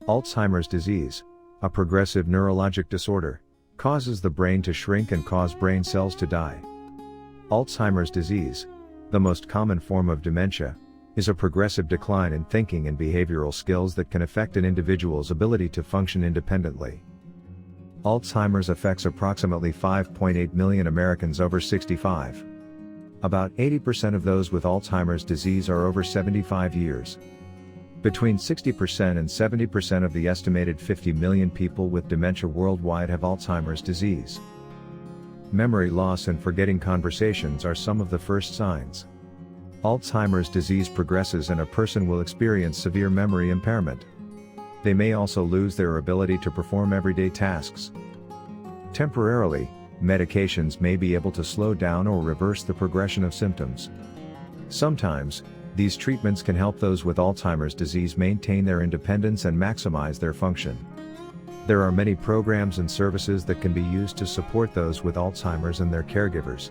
Alzheimer's disease, a progressive neurologic disorder, causes the brain to shrink and cause brain cells to die. Alzheimer's disease, the most common form of dementia, is a progressive decline in thinking and behavioral skills that can affect an individual's ability to function independently. Alzheimer's affects approximately 5.8 million Americans over 65. About 80% of those with Alzheimer's disease are over 75 years. Between 60% and 70% of the estimated 50 million people with dementia worldwide have Alzheimer's disease. Memory loss and forgetting conversations are some of the first signs. Alzheimer's disease progresses and a person will experience severe memory impairment. They may also lose their ability to perform everyday tasks. Temporarily, medications may be able to slow down or reverse the progression of symptoms. Sometimes, these treatments can help those with Alzheimer's disease maintain their independence and maximize their function. There are many programs and services that can be used to support those with Alzheimer's and their caregivers.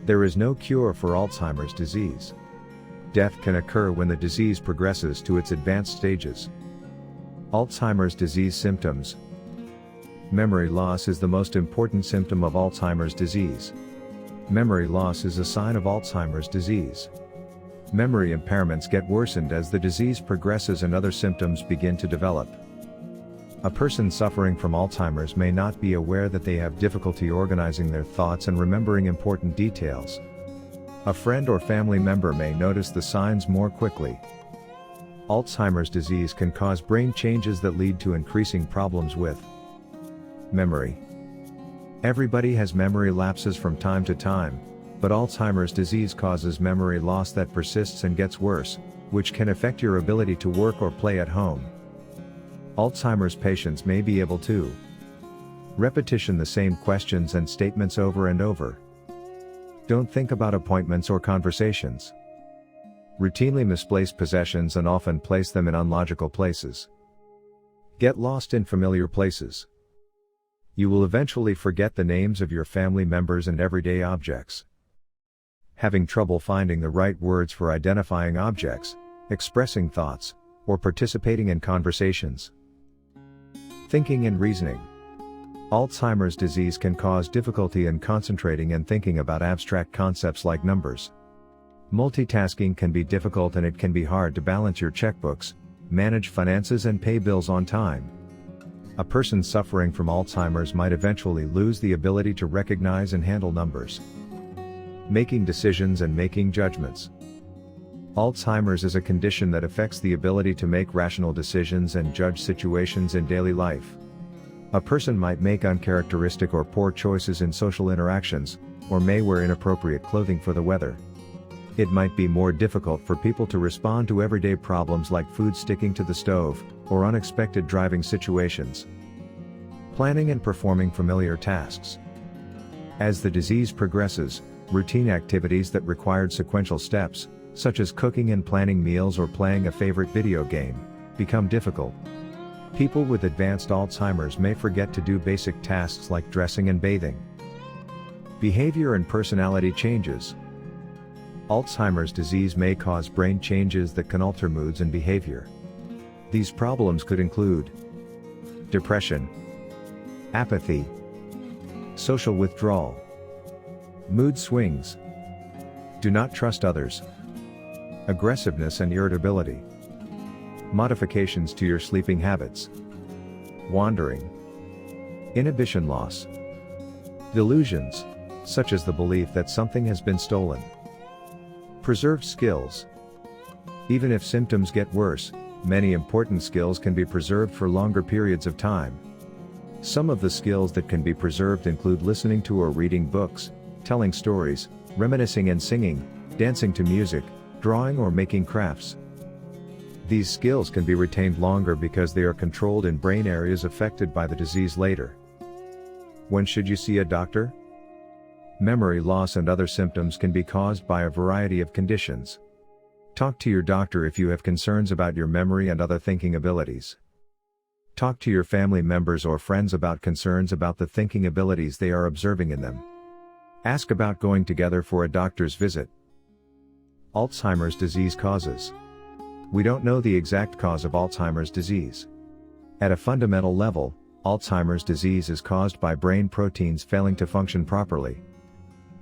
There is no cure for Alzheimer's disease. Death can occur when the disease progresses to its advanced stages. Alzheimer's disease symptoms. Memory loss is the most important symptom of Alzheimer's disease. Memory loss is a sign of Alzheimer's disease. Memory impairments get worsened as the disease progresses and other symptoms begin to develop. A person suffering from Alzheimer's may not be aware that they have difficulty organizing their thoughts and remembering important details. A friend or family member may notice the signs more quickly. Alzheimer's disease can cause brain changes that lead to increasing problems with memory. Everybody has memory lapses from time to time, but Alzheimer's disease causes memory loss that persists and gets worse, which can affect your ability to work or play at home. Alzheimer's patients may be able to repetition the same questions and statements over and over. Don't think about appointments or conversations. Routinely misplace possessions and often place them in unlogical places. Get lost in familiar places. You will eventually forget the names of your family members and everyday objects. Having trouble finding the right words for identifying objects, expressing thoughts, or participating in conversations. Thinking and reasoning. Alzheimer's disease can cause difficulty in concentrating and thinking about abstract concepts like numbers. Multitasking can be difficult and it can be hard to balance your checkbooks, manage finances and pay bills on time. A person suffering from Alzheimer's might eventually lose the ability to recognize and handle numbers. Making decisions and making judgments. Alzheimer's is a condition that affects the ability to make rational decisions and judge situations in daily life. A person might make uncharacteristic or poor choices in social interactions, or may wear inappropriate clothing for the weather. It might be more difficult for people to respond to everyday problems like food sticking to the stove, or unexpected driving situations. Planning and performing familiar tasks. As the disease progresses, routine activities that required sequential steps, such as cooking and planning meals or playing a favorite video game, become difficult. People with advanced Alzheimer's may forget to do basic tasks like dressing and bathing. Behavior and personality changes. Alzheimer's disease may cause brain changes that can alter moods and behavior. These problems could include depression, apathy, social withdrawal, mood swings, do not trust others, aggressiveness and irritability, modifications to your sleeping habits, wandering, inhibition loss, delusions, such as the belief that something has been stolen. Preserved skills. Even if symptoms get worse, many important skills can be preserved for longer periods of time. Some of the skills that can be preserved include listening to or reading books, telling stories, reminiscing and singing, dancing to music, drawing or making crafts. These skills can be retained longer because they are controlled in brain areas affected by the disease later. When should you see a doctor? Memory loss and other symptoms can be caused by a variety of conditions. Talk to your doctor if you have concerns about your memory and other thinking abilities. Talk to your family members or friends about concerns about the thinking abilities they are observing in them. Ask about going together for a doctor's visit. Alzheimer's disease causes. We don't know the exact cause of Alzheimer's disease. At a fundamental level, Alzheimer's disease is caused by brain proteins failing to function properly.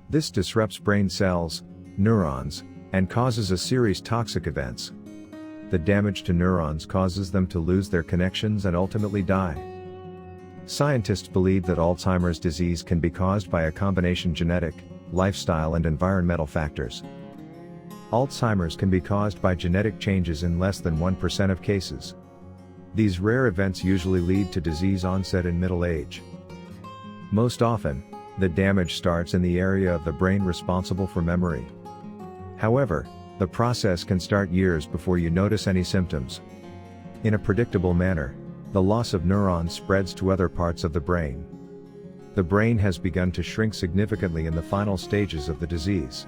This disrupts brain cells, neurons, and causes a series of toxic events. The damage to neurons causes them to lose their connections and ultimately die. Scientists believe that Alzheimer's disease can be caused by a combination of genetic, lifestyle and environmental factors. Alzheimer's can be caused by genetic changes in less than 1% of cases. These rare events usually lead to disease onset in middle age. Most often, the damage starts in the area of the brain responsible for memory. However, the process can start years before you notice any symptoms. In a predictable manner, the loss of neurons spreads to other parts of the brain. The brain has begun to shrink significantly in the final stages of the disease.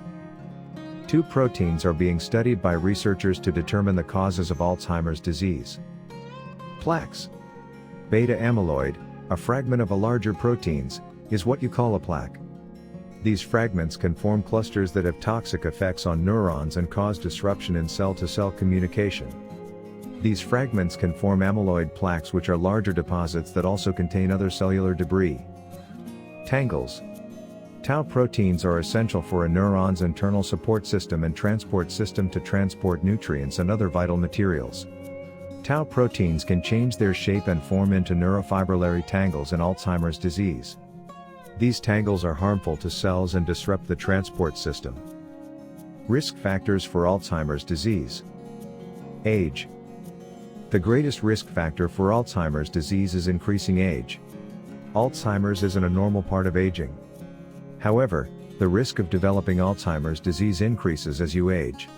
Two proteins are being studied by researchers to determine the causes of Alzheimer's disease. Plaques. Beta amyloid, a fragment of a larger proteins, is what you call a plaque. These fragments can form clusters that have toxic effects on neurons and cause disruption in cell-to-cell communication. These fragments can form amyloid plaques, which are larger deposits that also contain other cellular debris. Tangles. Tau proteins are essential for a neuron's internal support system and transport system to transport nutrients and other vital materials. Tau proteins can change their shape and form into neurofibrillary tangles in Alzheimer's disease. These tangles are harmful to cells and disrupt the transport system. Risk factors for Alzheimer's disease. Age. The greatest risk factor for Alzheimer's disease is increasing age. Alzheimer's isn't a normal part of aging. However, the risk of developing Alzheimer's disease increases as you age.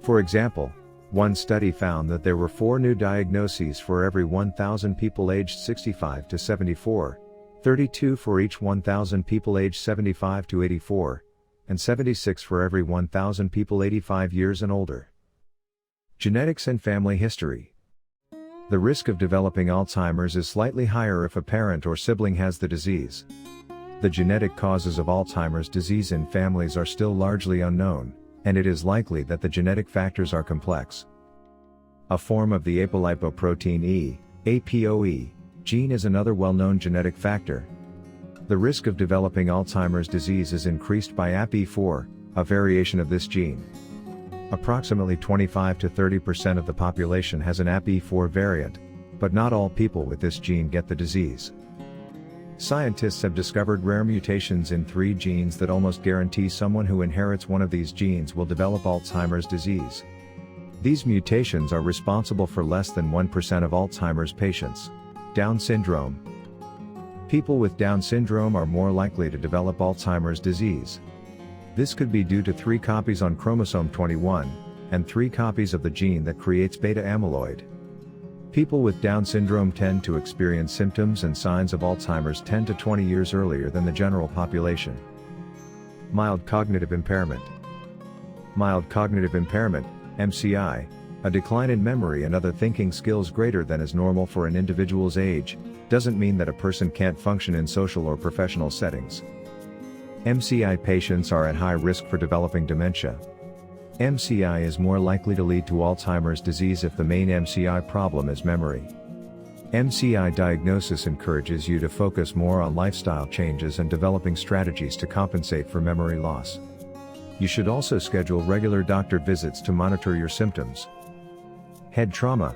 For example, one study found that there were 4 new diagnoses for every 1,000 people aged 65 to 74, 32 for each 1,000 people aged 75 to 84, and 76 for every 1,000 people 85 years and older. Genetics and family history. The risk of developing Alzheimer's is slightly higher if a parent or sibling has the disease. The genetic causes of Alzheimer's disease in families are still largely unknown, and it is likely that the genetic factors are complex. A form of the apolipoprotein E, APOE, gene is another well-known genetic factor. The risk of developing Alzheimer's disease is increased by APE4, a variation of this gene. Approximately 25 to 30% of the population has an APE4 variant, but not all people with this gene get the disease. Scientists have discovered rare mutations in 3 genes that almost guarantee someone who inherits one of these genes will develop Alzheimer's disease. These mutations are responsible for less than 1% of Alzheimer's patients. Down syndrome. People with Down syndrome are more likely to develop Alzheimer's disease. This could be due to 3 copies on chromosome 21, and 3 copies of the gene that creates beta amyloid. People with Down syndrome tend to experience symptoms and signs of Alzheimer's 10 to 20 years earlier than the general population. Mild cognitive impairment. Mild cognitive impairment, MCI, a decline in memory and other thinking skills greater than is normal for an individual's age, doesn't mean that a person can't function in social or professional settings. MCI patients are at high risk for developing dementia. MCI is more likely to lead to Alzheimer's disease if the main MCI problem is memory. MCI diagnosis encourages you to focus more on lifestyle changes and developing strategies to compensate for memory loss. You should also schedule regular doctor visits to monitor your symptoms. Head trauma.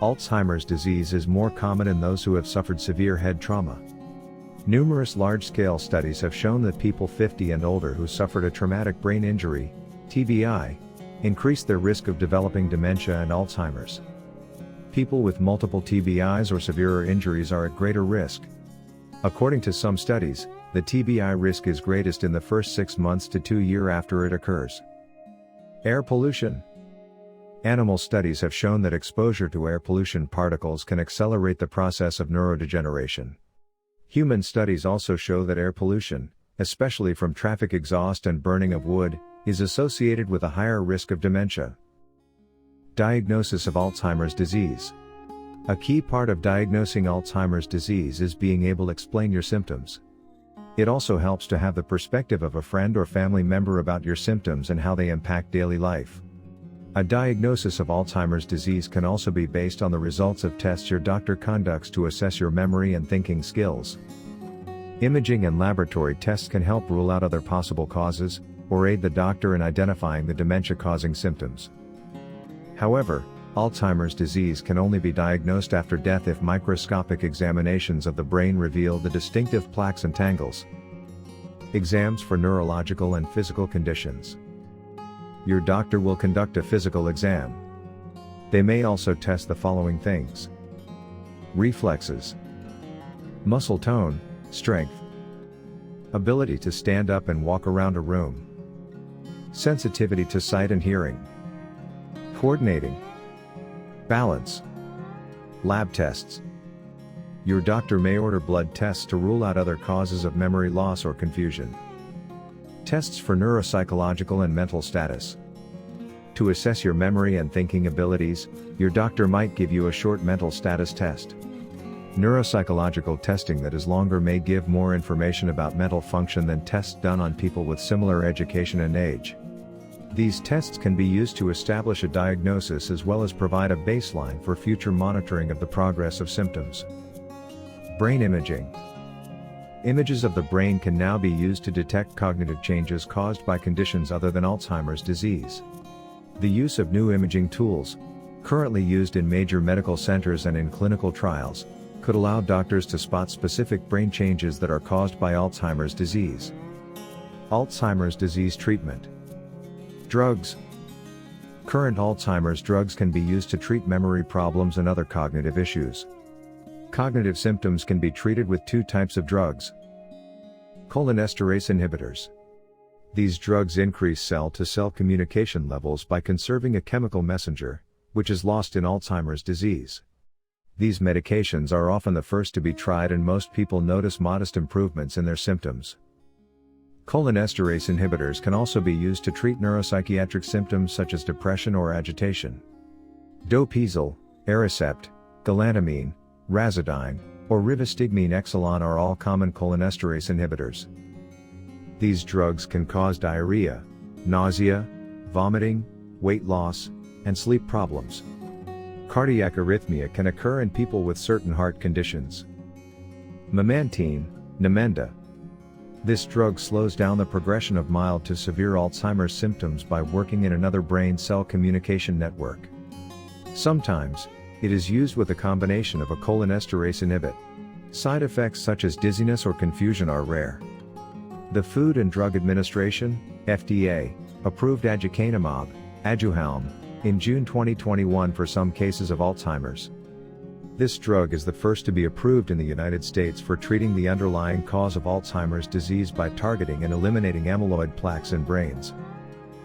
Alzheimer's disease is more common in those who have suffered severe head trauma. Numerous large-scale studies have shown that people 50 and older who suffered a traumatic brain injury, TBI, increase their risk of developing dementia and Alzheimer's. People with multiple TBIs or severer injuries are at greater risk. According to some studies, the TBI risk is greatest in the first 6 months to 2 years after it occurs. Air pollution. Animal studies have shown that exposure to air pollution particles can accelerate the process of neurodegeneration. Human studies also show that air pollution, especially from traffic exhaust and burning of wood, is associated with a higher risk of dementia. Diagnosis of Alzheimer's disease. A key part of diagnosing Alzheimer's disease is being able to explain your symptoms. It also helps to have the perspective of a friend or family member about your symptoms and how they impact daily life. A diagnosis of Alzheimer's disease can also be based on the results of tests your doctor conducts to assess your memory and thinking skills. Imaging and laboratory tests can help rule out other possible causes, or aid the doctor in identifying the dementia-causing symptoms. However, Alzheimer's disease can only be diagnosed after death if microscopic examinations of the brain reveal the distinctive plaques and tangles. Exams for neurological and physical conditions. Your doctor will conduct a physical exam. They may also test the following things: reflexes, muscle tone, strength, ability to stand up and walk around a room, sensitivity to sight and hearing, coordinating, balance. Lab tests. Your doctor may order blood tests to rule out other causes of memory loss or confusion. Tests for neuropsychological and mental status. To assess your memory and thinking abilities, your doctor might give you a short mental status test. Neuropsychological testing that is longer may give more information about mental function than tests done on people with similar education and age. These tests can be used to establish a diagnosis as well as provide a baseline for future monitoring of the progress of symptoms. Brain imaging. Images of the brain can now be used to detect cognitive changes caused by conditions other than Alzheimer's disease. The use of new imaging tools, currently used in major medical centers and in clinical trials, could allow doctors to spot specific brain changes that are caused by Alzheimer's disease. Alzheimer's disease treatment. Drugs. Current Alzheimer's drugs can be used to treat memory problems and other cognitive issues. Cognitive symptoms can be treated with two types of drugs. Cholinesterase inhibitors. These drugs increase cell-to-cell communication levels by conserving a chemical messenger, which is lost in Alzheimer's disease. These medications are often the first to be tried and most people notice modest improvements in their symptoms. Cholinesterase inhibitors can also be used to treat neuropsychiatric symptoms such as depression or agitation. Допизil, Aricept, galantamine, Razidine, or rivastigmine Exelon are all common cholinesterase inhibitors. These drugs can cause diarrhea, nausea, vomiting, weight loss, and sleep problems. Cardiac arrhythmia can occur in people with certain heart conditions. Memantine, Namenda. This drug slows down the progression of mild to severe Alzheimer's symptoms by working in another brain cell communication network. Sometimes, it is used with a combination of a cholinesterase inhibitor. Side effects such as dizziness or confusion are rare. The Food and Drug Administration, FDA, approved aducanumab, Aduhelm, in June 2021 for some cases of Alzheimer's. This drug is the first to be approved in the United States for treating the underlying cause of Alzheimer's disease by targeting and eliminating amyloid plaques in brains.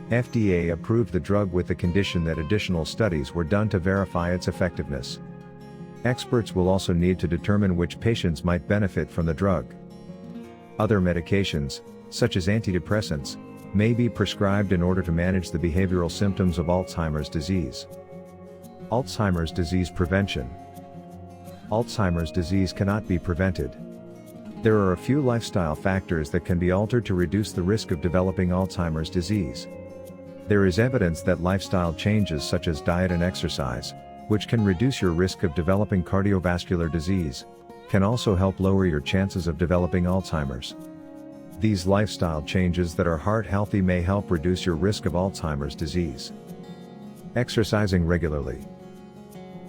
FDA approved the drug with the condition that additional studies were done to verify its effectiveness. Experts will also need to determine which patients might benefit from the drug. Other medications, such as antidepressants, may be prescribed in order to manage the behavioral symptoms of Alzheimer's disease. Alzheimer's disease prevention. Alzheimer's disease cannot be prevented. There are a few lifestyle factors that can be altered to reduce the risk of developing Alzheimer's disease. There is evidence that lifestyle changes such as diet and exercise, which can reduce your risk of developing cardiovascular disease, can also help lower your chances of developing Alzheimer's. These lifestyle changes that are heart healthy may help reduce your risk of Alzheimer's disease. Exercising regularly.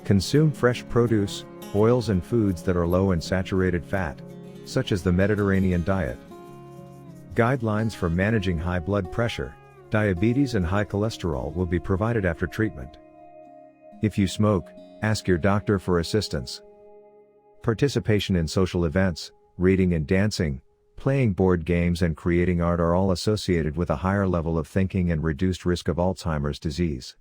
Consume fresh produce, oils and foods that are low in saturated fat, such as the Mediterranean diet. Guidelines for managing high blood pressure, diabetes and high cholesterol will be provided after treatment. If you smoke, ask your doctor for assistance. Participation in social events, reading and dancing, playing board games and creating art are all associated with a higher level of thinking and reduced risk of Alzheimer's disease.